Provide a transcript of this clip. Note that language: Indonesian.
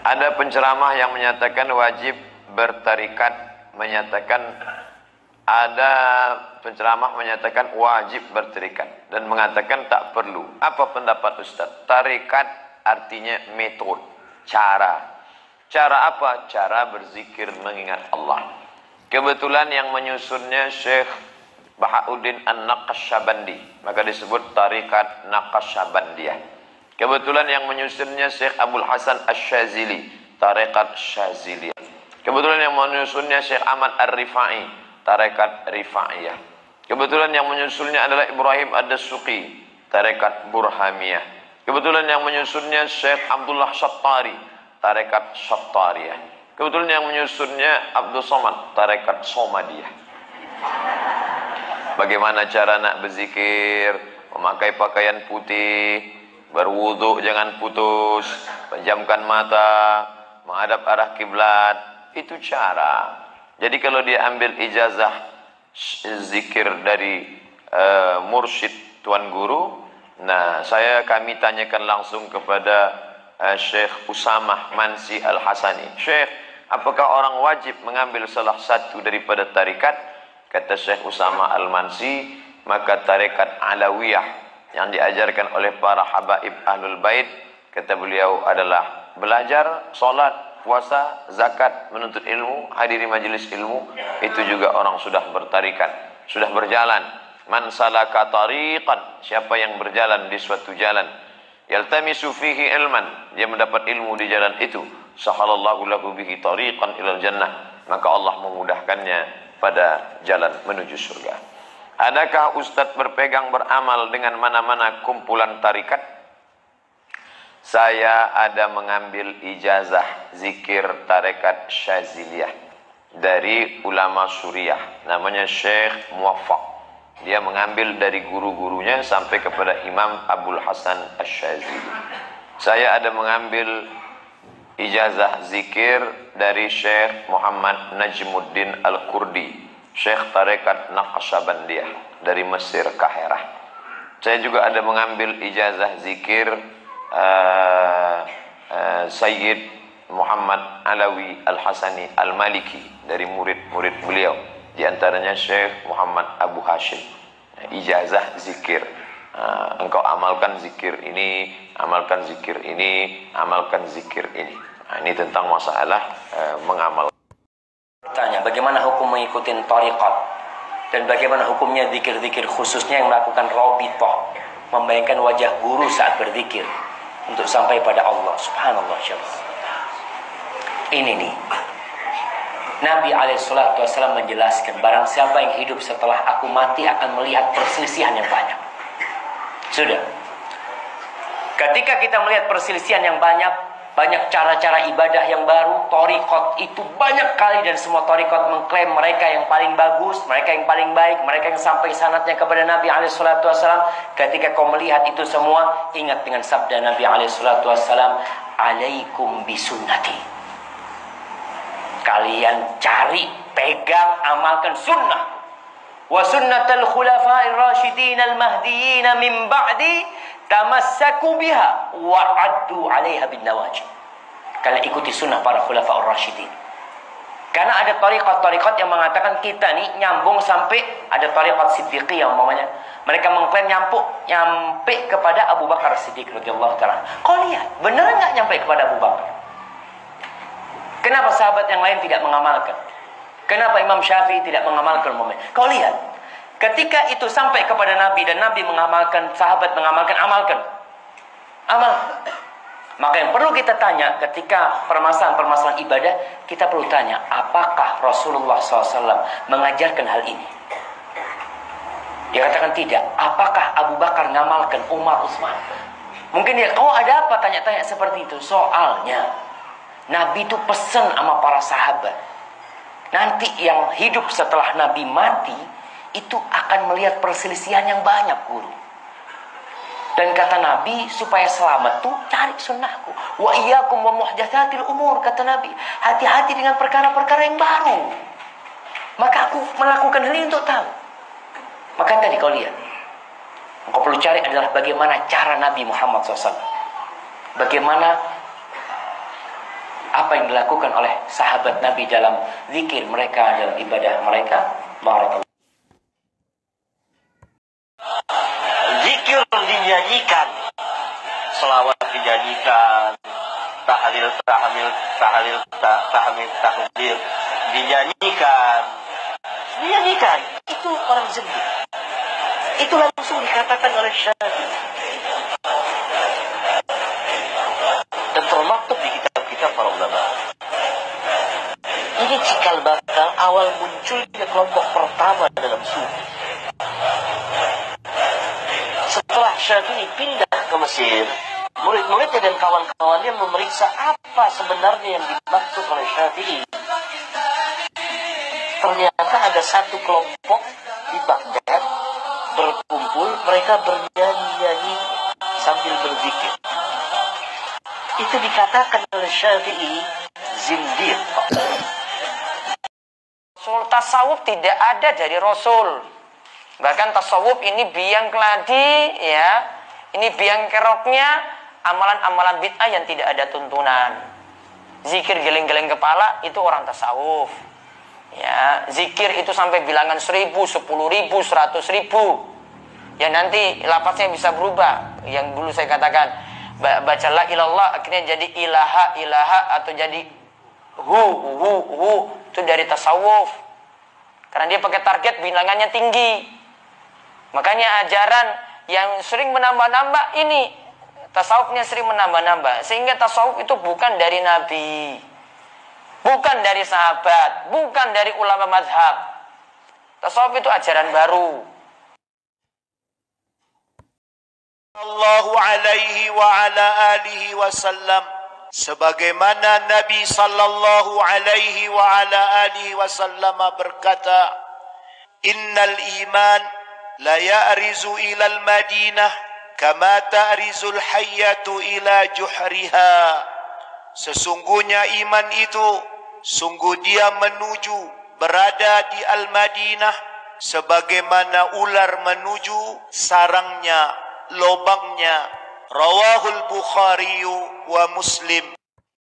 Ada penceramah yang menyatakan wajib bertarikat, ada penceramah menyatakan wajib bertarikat dan mengatakan tak perlu. Apa pendapat Ustaz? Tarikat artinya metode, cara. Cara apa? Cara berzikir mengingat Allah. Kebetulan yang menyusunnya Syekh Bahauddin An-Naqsyabandi, maka disebut tarikat Naqsyabandiyah. Kebetulan yang menyusunnya Syekh Abdul Hasan Asy-Syazili, tarikat Syaziliyah. Kebetulan yang menyusunnya Syekh Ahmad Ar-Rifai, tarekat Rifaiyah. Kebetulan yang menyusunnya adalah Ibrahim Ad-Dasuqi, tarekat Burhamiyah. Kebetulan yang menyusunnya Syekh Abdullah Syattari, tarekat Syattariyah. Kebetulan yang menyusunnya Abdul Somad, tarekat Somadiyah. Bagaimana cara nak berzikir? Memakai pakaian putih, berwudu jangan putus, pejamkan mata, menghadap arah kiblat. Itu cara. Jadi kalau dia ambil ijazah zikir dari mursyid tuan guru, nah kami tanyakan langsung kepada Syekh Usamah Mansi Al-Hasani. Syekh, apakah orang wajib mengambil salah satu daripada tarikat? Kata Syekh Usamah Al-Mansi, maka tarikat Alawiyah yang diajarkan oleh para habaib Ahlul Bait, kata beliau adalah belajar, solat, puasa, zakat, menuntut ilmu, hadiri majelis ilmu. Itu juga orang sudah bertarikat, sudah berjalan. Man salaka tariqan, siapa yang berjalan di suatu jalan, yaltamisu fihi ilman, dia mendapat ilmu di jalan itu, sahalallahu lahu bihi tariqan ilal jannah, maka Allah memudahkannya pada jalan menuju surga. Adakah Ustadz berpegang beramal dengan mana-mana kumpulan tarikat? Saya ada mengambil ijazah zikir tarekat Syaziliyah dari ulama Suriah, namanya Syekh Muwaffaq. Dia mengambil dari guru-gurunya sampai kepada Imam Abdul Hasan Asy-Syazili. Saya ada mengambil ijazah zikir dari Syekh Muhammad Najmuddin Al-Kurdi, Syekh tarekat Naqsyabandiyah dari Mesir, Kahirah. Saya juga ada mengambil ijazah zikir Sayyid Muhammad Alawi Al-Hasani Al-Maliki dari murid-murid beliau, di antaranya Syekh Muhammad Abu Hashim. Ijazah zikir, engkau amalkan zikir ini, amalkan zikir ini, amalkan zikir ini. Ini tentang masalah mengamal. Tanya, bagaimana hukum mengikuti tariqat dan bagaimana hukumnya zikir-zikir khususnya yang melakukan rabithah, membayangkan wajah guru saat berzikir untuk sampai pada Allah. Subhanallah. Ini nih, Nabi SAW menjelaskan, barang siapa yang hidup setelah aku mati akan melihat perselisihan yang banyak. Sudah, ketika kita melihat perselisihan yang banyak cara-cara ibadah yang baru, thariqat itu banyak kali, dan semua thariqat mengklaim mereka yang paling bagus, mereka yang paling baik, mereka yang sampai sanadnya kepada Nabi SAW. Ketika kau melihat itu semua, ingat dengan sabda Nabi SAW, alaikum bisunnati. Kalian cari, pegang, amalkan sunnah. Wa sunnatal khulafa'ir rasyidin al-mahdiyyin min ba'di tamassaku biha wa addu 'alaiha bin nawajib. Kalian ikuti sunnah para khulafa'ur rasyidin. Karena ada tariqat-tariqat yang mengatakan kita nih nyambung sampai, ada tariqat siddiqiyah umpamanya. Mereka mengklaim nyampe kepada Abu Bakar Siddiq radhiyallahu ta'ala. Kau lihat, benar enggak nyampe kepada Abu Bakar? Kenapa sahabat yang lain tidak mengamalkan? Kenapa Imam Syafi'i tidak mengamalkan umpamanya? Kau lihat, ketika itu sampai kepada Nabi dan Nabi mengamalkan, sahabat mengamalkan, amalkan. Amal. Maka yang perlu kita tanya ketika permasalahan-permasalahan ibadah, kita perlu tanya, apakah Rasulullah SAW mengajarkan hal ini? Dia katakan tidak. Apakah Abu Bakar ngamalkan, Umar, Utsman? Mungkin dia, kau ada apa tanya-tanya seperti itu? Soalnya Nabi itu pesan sama para sahabat, nanti yang hidup setelah Nabi mati itu akan melihat perselisihan yang banyak, guru. Dan kata Nabi, supaya selamat tuh cari sunnahku. Wa iyyakum wa muhdatsatil umur, kata Nabi. Hati-hati dengan perkara-perkara yang baru. Maka aku melakukan hal ini untuk tahu. Maka tadi kau lihat, kau perlu cari adalah bagaimana cara Nabi Muhammad SAW. Bagaimana apa yang dilakukan oleh sahabat Nabi dalam zikir mereka, dalam ibadah mereka. Barakallahu. Zikir dinyanyikan, selawat dinyanyikan, tahlil, tahmid, takbir dinyanyikan. Itu orang zindik. Itu langsung dikatakan oleh Syafi'i. Dan termaktub di kitab-kitab para ulama. Ini cikal bakal awal munculnya kelompok pertama dalam sufi. Setelah Syafi'i pindah ke Mesir, murid-muridnya dan kawan-kawannya memeriksa apa sebenarnya yang dimaksud oleh Syafi'i. Ternyata ada satu kelompok di Baghdad berkumpul, mereka bernyanyi-nyanyi sambil berzikir. Itu dikatakan oleh Syafi'i zindiq. Tasawuf tidak ada dari Rasul. Bahkan tasawuf ini biang keladi, ya, ini biang keroknya amalan-amalan bid'ah yang tidak ada tuntunan. Zikir geleng-geleng kepala itu orang tasawuf. Ya, zikir itu sampai bilangan 1000, 10.000, 100.000. Ya nanti lafaznya bisa berubah. Yang dulu saya katakan baca la ilallah akhirnya jadi ilaha atau jadi hu itu dari tasawuf. Karena dia pakai target bilangannya tinggi. Makanya ajaran yang sering menambah-nambah ini, tasawufnya sering menambah-nambah. Sehingga tasawuf itu bukan dari Nabi, bukan dari sahabat, bukan dari ulama mazhab. Tasawuf itu ajaran baru. Sallallahu alaihi wa ala alihi wasallam, sebagaimana Nabi sallallahu alaihi wa ala alihi wasallam berkata, innal iman la ya'rizu ila al-Madinah kama ta'rizul hayyatu ila juhriha. Sesungguhnya iman itu sungguh dia menuju berada di Al-Madinah sebagaimana ular menuju sarangnya, lobangnya. Rawahul Bukhari wa Muslim.